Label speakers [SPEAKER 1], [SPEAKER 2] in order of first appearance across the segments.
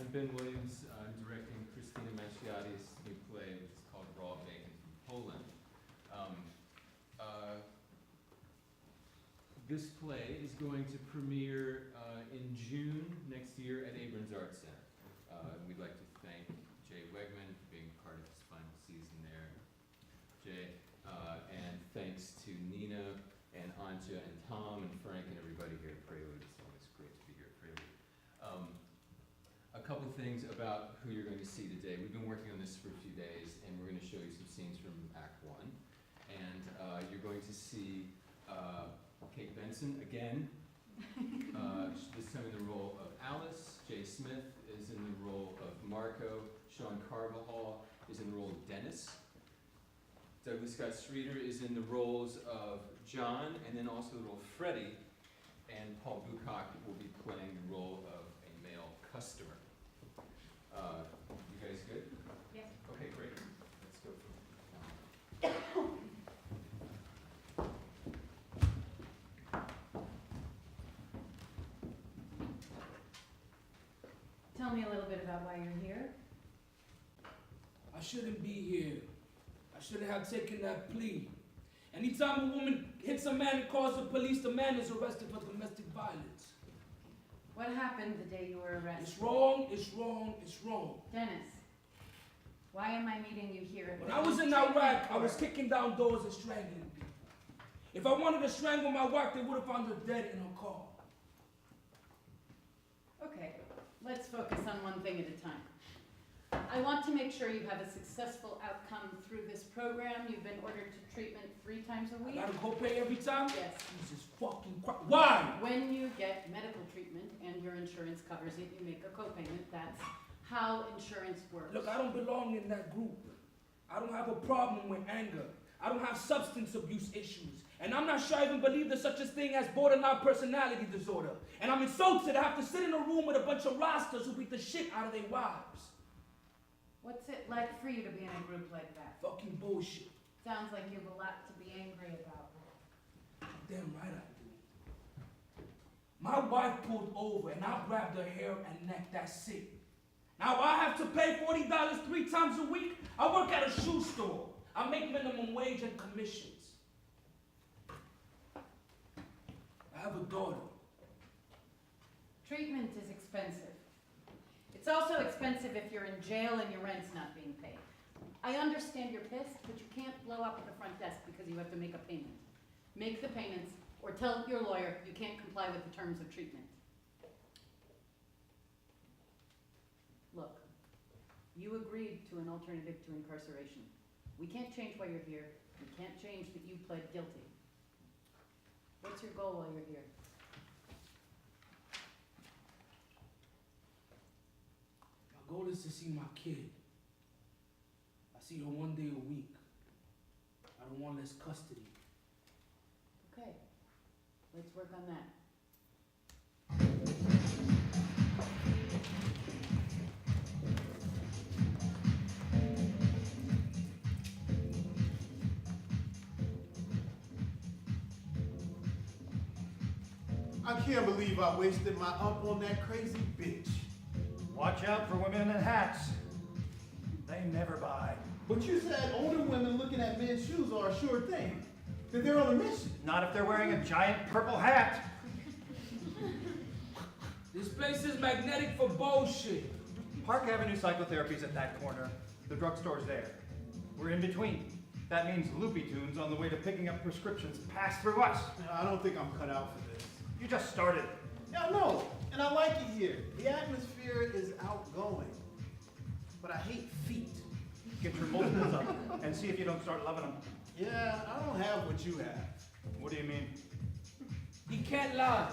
[SPEAKER 1] I'm Ben Williams. I'm directing Christina Masciotti's new play, which is called Raw Bacon from Poland. This play is going to premiere in June next year at Abrams Art Center. We'd like to thank Jay Wegman for being part of his final season there. Jay, and thanks to Nina and Anja and Tom and Frank and everybody here at Prelude. It's always great to be here at Prelude. A couple things about who you're going to see today. We've been working on this for a few days, and we're going to show you some scenes from Act 1. And you're going to see Kate Benson again, this time in the role of Alice. Jay Smith is in the role of Marco. Sean Carvajal is in the role of Dennis. Douglas Scott Streeter is in the roles of John, and then also the role of Freddie. And Paul Bucock will be playing the role of a male customer. You guys good?
[SPEAKER 2] Yes.
[SPEAKER 1] Okay, great. Let's go
[SPEAKER 2] Tell me a little bit about why you're here.
[SPEAKER 3] I shouldn't be here. I shouldn't have taken that plea. Anytime a woman hits a man and calls the police, the man is arrested for domestic violence.
[SPEAKER 2] What happened the day you were arrested?
[SPEAKER 3] It's wrong, it's wrong, it's wrong.
[SPEAKER 2] Dennis, why am I meeting you here?
[SPEAKER 3] When I was in Iraq, I was kicking down doors and strangling people. If I wanted to strangle my wife, they would have found her dead in her car.
[SPEAKER 2] Okay, let's focus on one thing at a time. I want to make sure you have a successful outcome through this program. You've been ordered to treatment 3 times a week.
[SPEAKER 3] I gotta copay every time?
[SPEAKER 2] Yes.
[SPEAKER 3] Jesus fucking Christ. Why?
[SPEAKER 2] When you get medical treatment and your insurance covers it, you make a copayment. That's how insurance works.
[SPEAKER 3] Look, I don't belong in that group. I don't have a problem with anger. I don't have substance abuse issues. And I'm not sure I even believe there's such a thing as borderline personality disorder. And I'm insulted to have to sit in a room with a bunch of rosters who beat the shit out of their wives.
[SPEAKER 2] What's it like for you to be in a group like that?
[SPEAKER 3] Fucking bullshit.
[SPEAKER 2] Sounds like you have a lot to be angry about.
[SPEAKER 3] Damn right I do. My wife pulled over and I grabbed her hair and neck, that's it. Now I have to pay $40 3 times a week. I work at a shoe store. I make minimum wage and commissions. I have a daughter.
[SPEAKER 2] Treatment is expensive. It's also expensive if you're in jail and your rent's not being paid. I understand you're pissed, but you can't blow up at the front desk because you have to make a payment. Make the payments, or tell your lawyer you can't comply with the terms of treatment. Look, you agreed to an alternative to incarceration. We can't change why you're here. We can't change that you pled guilty. What's your goal while you're here?
[SPEAKER 3] My goal is to see my kid. I see her 1 day a week. I don't want less custody.
[SPEAKER 2] Okay, let's work on that.
[SPEAKER 4] I can't believe I wasted my up on that crazy bitch.
[SPEAKER 5] Watch out for women in hats. They never buy.
[SPEAKER 4] But you said older women looking at men's shoes are a sure thing. That they're on a mission.
[SPEAKER 5] Not if they're wearing a giant purple hat.
[SPEAKER 3] This place is magnetic for bullshit.
[SPEAKER 5] Park Avenue Psychotherapy's at that corner. The drugstore's there. We're in between. That means Loopy Tunes on the way to picking up prescriptions pass through us.
[SPEAKER 4] I don't think I'm cut out for this.
[SPEAKER 5] You just started.
[SPEAKER 4] Yeah, I know, and I like it here. The atmosphere is outgoing. But I hate feet.
[SPEAKER 5] Get your bolsters up and see if you don't start loving them.
[SPEAKER 4] Yeah, I don't have what you have.
[SPEAKER 5] What do you mean?
[SPEAKER 3] He can't lie.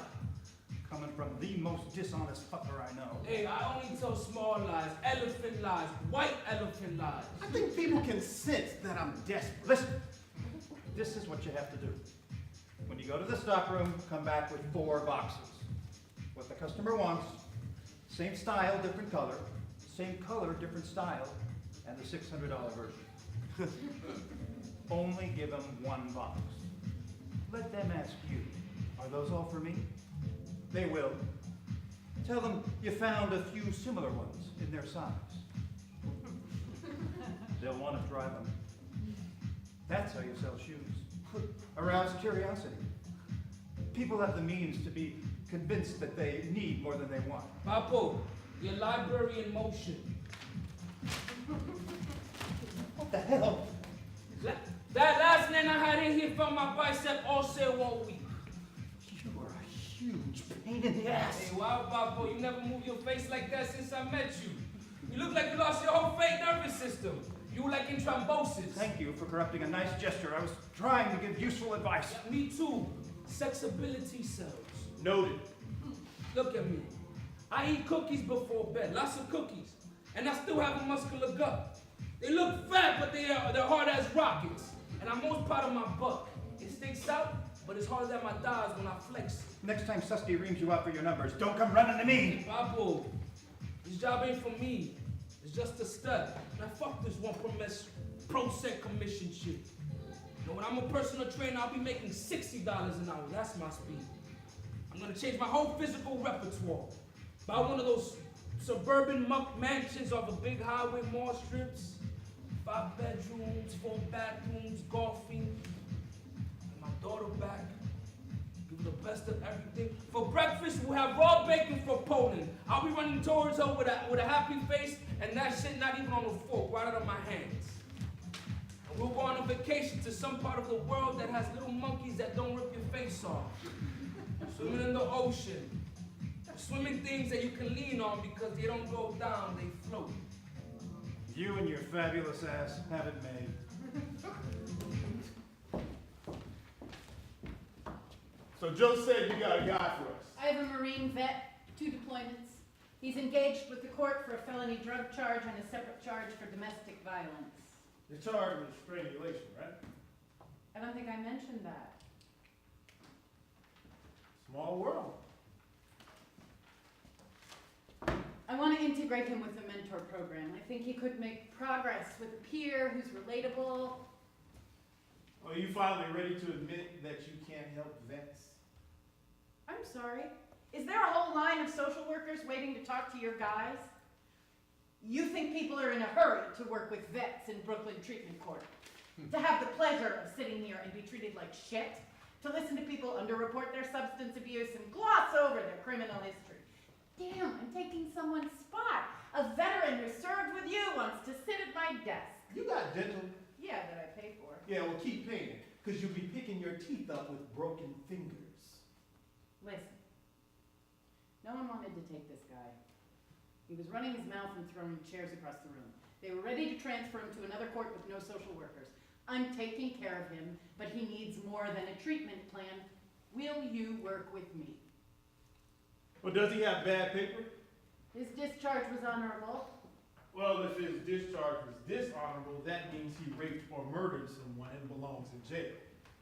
[SPEAKER 5] Coming from the most dishonest fucker I know.
[SPEAKER 3] Hey, I only tell small lies, elephant lies, white elephant lies.
[SPEAKER 4] I think people can sense that I'm desperate.
[SPEAKER 5] Listen, this is what you have to do. When you go to the stockroom, come back with 4 boxes. What the customer wants, same style, different color, same color, different style, and the $600 version. Only give them 1 box. Let them ask you, are those all for me? They will. Tell them you found a few similar ones in their size. They'll want to try them. That's how you sell shoes. Arouse curiosity. People have the means to be convinced that they need more than they want.
[SPEAKER 3] Papo, your library in motion.
[SPEAKER 5] What the hell?
[SPEAKER 3] That last man I had in here felt my bicep all sale all week.
[SPEAKER 5] You are a huge pain in the ass.
[SPEAKER 3] Hey, wow, Papo, you never moved your face like that since I met you. You look like you lost your whole faint nervous system. You were like in thrombosis.
[SPEAKER 5] Thank you for corrupting a nice gesture. I was trying to give useful advice.
[SPEAKER 3] Yeah, me too. Sexability cells.
[SPEAKER 4] Noted.
[SPEAKER 3] Look at me. I eat cookies before bed, lots of cookies. And I still have a muscular gut. They look fat, but they're hard as rockets. And I'm most proud of my butt. It sticks out, but it's harder than my thighs when I flex it.
[SPEAKER 5] Next time Susky reams you out for your numbers, don't come running to me.
[SPEAKER 3] Papo, this job ain't for me. It's just a stud. Now fuck this % commission shit. You know, when I'm a personal trainer, I'll be making $60 an hour. That's my speed. I'm gonna change my whole physical repertoire. Buy one of those suburban muck mansions off a big highway mall strips. 5 bedrooms, 4 bathrooms, golfing. And my daughter back. Give her the best of everything. For breakfast, we'll have raw bacon for Poland. I'll be running towards her with a happy face, and that shit not even on a fork, right out of my hands. And we'll go on a vacation to some part of the world that has little monkeys that don't rip your face off. Swimming in the ocean. Swimming things that you can lean on because they don't go down, they float.
[SPEAKER 5] You and your fabulous ass have it made.
[SPEAKER 4] So Joe said you got a guy for us.
[SPEAKER 2] I have a Marine vet, 2 deployments. He's engaged with the court for a felony drug charge and a separate charge for domestic violence.
[SPEAKER 4] The charge was strangulation, right?
[SPEAKER 2] I don't think I mentioned that.
[SPEAKER 4] Small world.
[SPEAKER 2] I want to integrate him with the mentor program. I think he could make progress with a peer who's relatable.
[SPEAKER 4] Are you finally ready to admit that you can't help vets?
[SPEAKER 2] I'm sorry. Is there a whole line of social workers waiting to talk to your guys? You think people are in a hurry to work with vets in Brooklyn Treatment Court? To have the pleasure of sitting here and be treated like shit? To listen to people underreport their substance abuse and gloss over their criminal history? Damn, I'm taking someone's spot. A veteran who served with you wants to sit at my desk.
[SPEAKER 4] You got dental.
[SPEAKER 2] Yeah, that I pay for.
[SPEAKER 4] Yeah, well, keep paying, because you'll be picking your teeth up with broken fingers.
[SPEAKER 2] Listen, no one wanted to take this guy. He was running his mouth and throwing chairs across the room. They were ready to transfer him to another court with no social workers. I'm taking care of him, but he needs more than a treatment plan. Will you work with me?
[SPEAKER 4] Well, does he have bad paper?
[SPEAKER 2] His discharge was honorable.
[SPEAKER 4] Well, if his discharge was dishonorable, that means he raped or murdered someone and belongs in jail.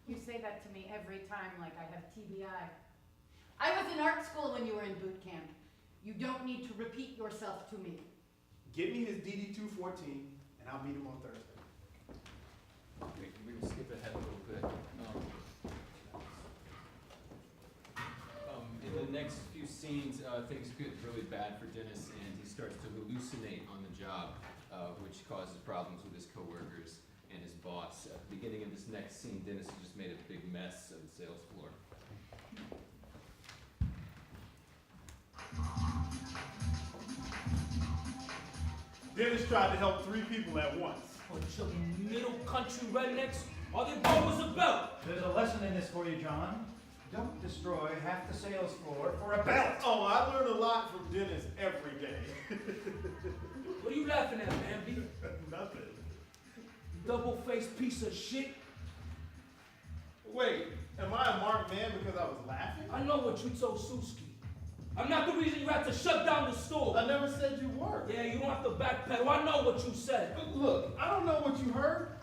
[SPEAKER 2] You say that to me every time like I have TBI. I was in art school when you were in boot camp. You don't need to repeat yourself to me.
[SPEAKER 4] Get me his DD-214, and I'll meet him on Thursday.
[SPEAKER 1] We're gonna skip ahead a little bit. In the next few scenes, things get really bad for Dennis, and he starts to hallucinate on the job, which causes problems with his coworkers and his boss. At the beginning of this next scene, Dennis has just made a big mess of the sales floor.
[SPEAKER 4] Dennis tried to help 3 people at once.
[SPEAKER 3] Bunch of middle country rednecks. All they bought was a belt.
[SPEAKER 5] There's a lesson in this for you, John. Don't destroy half the sales floor for a belt.
[SPEAKER 4] Oh, I learn a lot from Dennis every day.
[SPEAKER 3] What are you laughing at, man? B?
[SPEAKER 4] Nothing.
[SPEAKER 3] Double-faced piece of shit.
[SPEAKER 4] Wait, am I a marked man because I was laughing?
[SPEAKER 3] I know what you told Suski. I'm not the reason you had to shut down the store.
[SPEAKER 4] I never said you were.
[SPEAKER 3] Yeah, you don't have to backpedal. I know what you said.
[SPEAKER 4] Look, I don't know what you heard,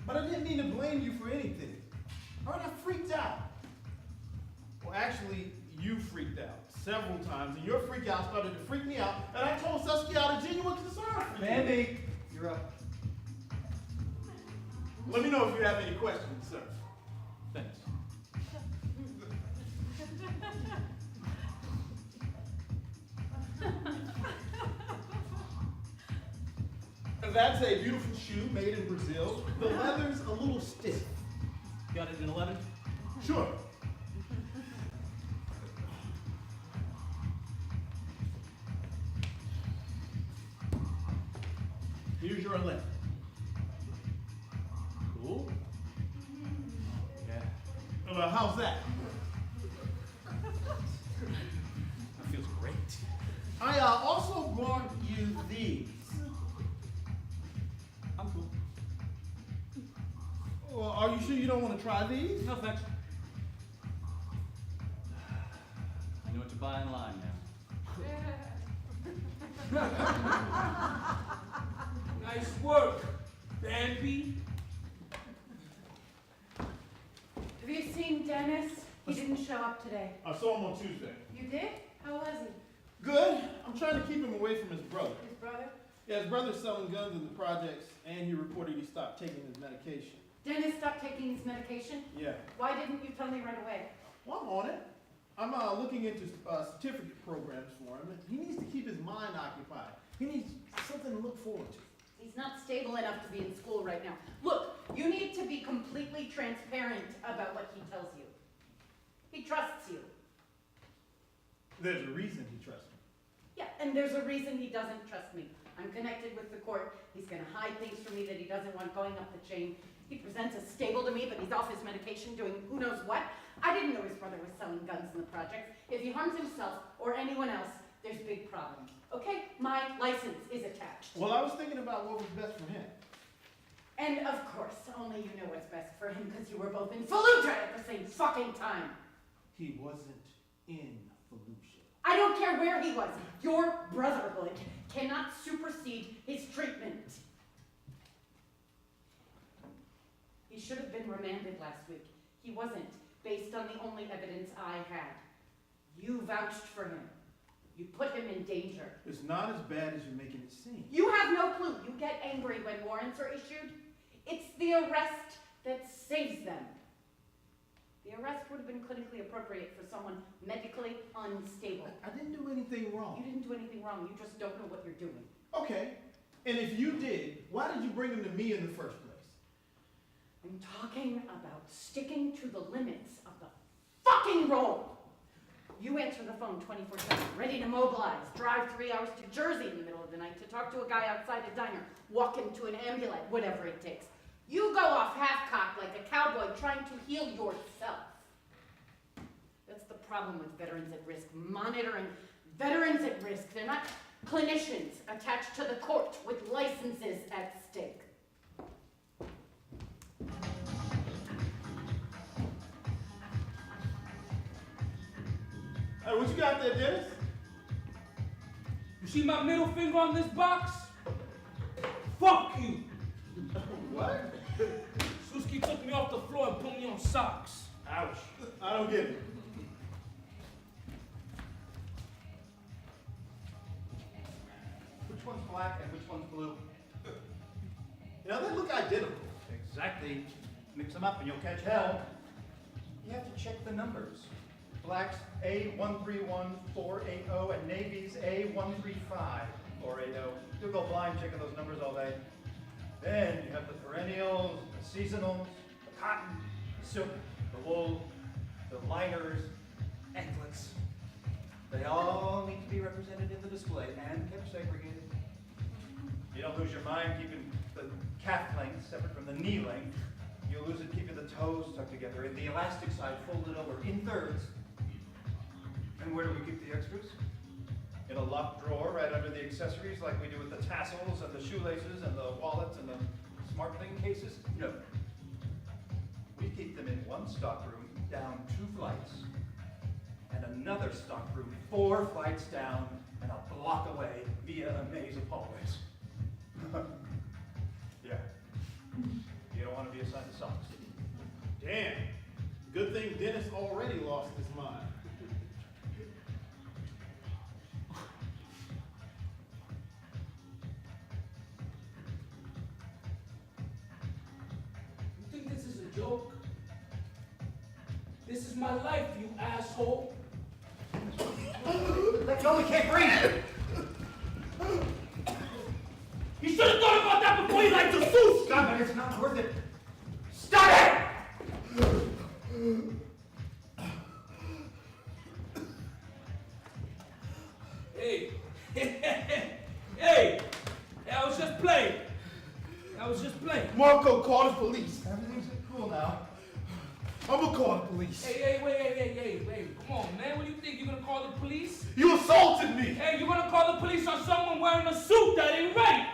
[SPEAKER 4] but I didn't mean to blame you for anything. All right, I freaked out. Well, actually, you freaked out several times, and your freak out started to freak me out, and I told Susky out of genuine concern for you.
[SPEAKER 5] Mandy, you're up.
[SPEAKER 4] Let me know if you have any questions, sir.
[SPEAKER 5] Thanks.
[SPEAKER 4] That's a beautiful shoe made in Brazil. The leather's a little stiff.
[SPEAKER 6] Got it in 11?
[SPEAKER 4] Sure. Here's your 11. Cool.
[SPEAKER 6] Yeah.
[SPEAKER 4] How's that?
[SPEAKER 6] That feels great.
[SPEAKER 4] I also brought you these.
[SPEAKER 6] I'm cool.
[SPEAKER 4] Well, are you sure you don't want to try these?
[SPEAKER 6] No thanks. I know what to buy in line now.
[SPEAKER 3] Nice work, Bambi.
[SPEAKER 2] Have you seen Dennis? He didn't show up today.
[SPEAKER 4] I saw him on Tuesday.
[SPEAKER 2] You did? How was he?
[SPEAKER 4] Good. I'm trying to keep him away from his brother.
[SPEAKER 2] His brother?
[SPEAKER 4] Yeah, his brother's selling guns in the projects, and he reported he stopped taking his medication.
[SPEAKER 2] Dennis stopped taking his medication?
[SPEAKER 4] Yeah.
[SPEAKER 2] Why didn't you tell me right away?
[SPEAKER 4] Well, I'm on it. I'm looking into certificate programs for him. He needs to keep his mind occupied. He needs something to look forward to.
[SPEAKER 2] He's not stable enough to be in school right now. Look, you need to be completely transparent about what he tells you. He trusts you.
[SPEAKER 4] There's a reason he trusts me.
[SPEAKER 2] Yeah, and there's a reason he doesn't trust me. I'm connected with the court. He's gonna hide things from me that he doesn't want going up the chain. He presents as stable to me, but he's off his medication doing who knows what. I didn't know his brother was selling guns in the project. If he harms himself or anyone else, there's big problems. Okay, my license is attached.
[SPEAKER 4] Well, I was thinking about what was best for him.
[SPEAKER 2] And of course, only you know what's best for him because you were both in Fallujah at the same fucking time.
[SPEAKER 4] He wasn't in Fallujah.
[SPEAKER 2] I don't care where he was. Your brotherhood cannot supersede his treatment. He should have been remanded last week. He wasn't, based on the only evidence I had. You vouched for him. You put him in danger.
[SPEAKER 4] It's not as bad as you're making it seem.
[SPEAKER 2] You have no clue. You get angry when warrants are issued. It's the arrest that saves them. The arrest would have been clinically appropriate for someone medically unstable.
[SPEAKER 4] I didn't do anything
[SPEAKER 2] You
[SPEAKER 4] wrong.
[SPEAKER 2] didn't do anything wrong. You just don't know what you're doing.
[SPEAKER 4] Okay. And if you did, why did you bring him to me in the first place?
[SPEAKER 2] I'm talking about sticking to the limits of the fucking role. You answer the phone 24/7, ready to mobilize, drive 3 hours to Jersey in the middle of the night to talk to a guy outside a diner, walk him to an ambulance, whatever it takes. You go off half-cocked like a cowboy trying to heal yourself. That's the problem with veterans at risk. Monitoring veterans at risk. They're not clinicians attached to the court with licenses at stake.
[SPEAKER 4] Hey, what you got there, Dennis?
[SPEAKER 3] You see my middle finger on this box? Fuck you!
[SPEAKER 4] What?
[SPEAKER 3] Suski took me off the floor and put me on socks.
[SPEAKER 4] Ouch. I don't get it.
[SPEAKER 5] Which one's black and which one's blue?
[SPEAKER 4] You know, they look identical.
[SPEAKER 5] Exactly. Mix them up and you'll catch hell. You have to check the numbers. Black's A131480 and Navy's A135480. You'll go blind checking those numbers all day. Then you have the perennials, the seasonals, the cotton, the silk, the wool, the liners, anklets. They all need to be represented in the display and kept segregated. You don't lose your mind keeping the calf length separate from the knee length. You'll lose it keeping the toes tucked together and the elastic side folded over in thirds. And where do we keep the extras? In a locked drawer right under the accessories like we do with the tassels and the shoelaces and the wallets and the smart thing cases? No. We keep them in one stockroom down 2 flights and another stockroom 4 flights down and a block away via a maze of hallways. Yeah. You don't want to be assigned to socks.
[SPEAKER 4] Damn. Good thing Dennis already lost his mind.
[SPEAKER 3] You think this is a joke? This is my life, you asshole.
[SPEAKER 5] Let go, we can't breathe!
[SPEAKER 3] He should have thought about that before you liked the suit.
[SPEAKER 5] Stop it, it's not worth it.
[SPEAKER 3] Stop it! Hey, hey, that was just playing. That was just playing.
[SPEAKER 4] Marco, call the police.
[SPEAKER 5] Everything's cool now.
[SPEAKER 4] I'm gonna call the police.
[SPEAKER 3] Hey, wait, come on, man. What do you think? You're gonna call the police?
[SPEAKER 4] You assaulted me.
[SPEAKER 3] Hey, you're gonna call the police on someone wearing a suit that ain't right.